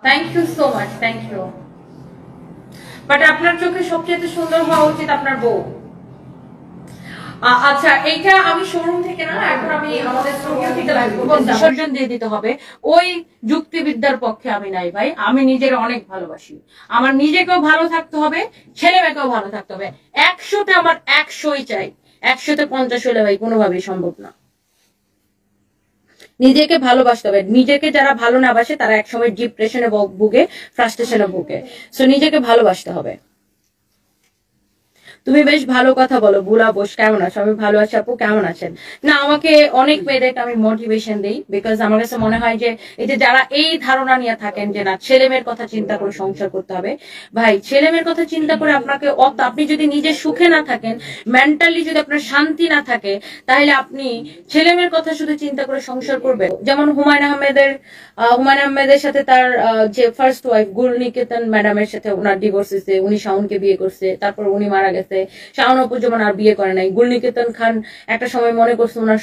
Thank you so much, thank you. But আপনার চোখে সবচেয়ে সুন্দর হওয়া উচিত আপনার বউ। আচ্ছা, এইটা আমি শোরুম থেকে না, এখন আমি আমাদের স্টুডিও থেকে বিসর্জন দিয়ে দিতে হবে। ওই যুক্তিবিদ্যার পক্ষে আমি নাই ভাই। আমি নিজের অনেক ভালোবাসি, আমার নিজেকেও ভালো থাকতে হবে, ছেলে মেয়েকেও ভালো থাকতে হবে। 100তে আমার 100ই চাই, 100তে 50 হলে ভাই কোনোভাবেই সম্ভব না। নিজেকে ভালোবাসতে হবে। নিজেকে যারা ভালো না বাসে তারা একসময় ডিপ্রেশনে ভুগে, ফ্রাস্ট্রেশনে ভুগে। সো নিজেকে ভালোবাসতে হবে। তুমি বেশ ভালো কথা বলো। বুলা বোস কেমন আছো? আমি ভালো আছি আপু, কেমন আছেন? না, আমাকে অনেক মেয়েদেরকে আমি মোটিভেশন দিই, বিকজ আমার কাছে মনে হয় যে এই যে যারা এই ধারণা নিয়ে থাকেন যে না ছেলে মেয়ের কথা চিন্তা করে সংসার করতে হবে, ভাই ছেলে মেয়ের কথা চিন্তা করে আপনাকে আপনি যদি নিজে সুখে না থাকেন, মেন্টালি যদি আপনার শান্তি না থাকে, তাহলে আপনি ছেলে মেয়ের কথা শুধু চিন্তা করে সংসার করবেন। যেমন হুমায়ুন আহমেদের সাথে তার যে ফার্স্ট ওয়াইফ গুলনিকেতন ম্যাডামের সাথে ওনার ডিভোর্স হয়েছে, উনি শাওনকে বিয়ে করছে, তারপর উনি মারা গেছে। শাওন আপু যেমন আর বিয়ে করে নাই। গুলনিকেতন খান একটা সময় মনে করছে ওনার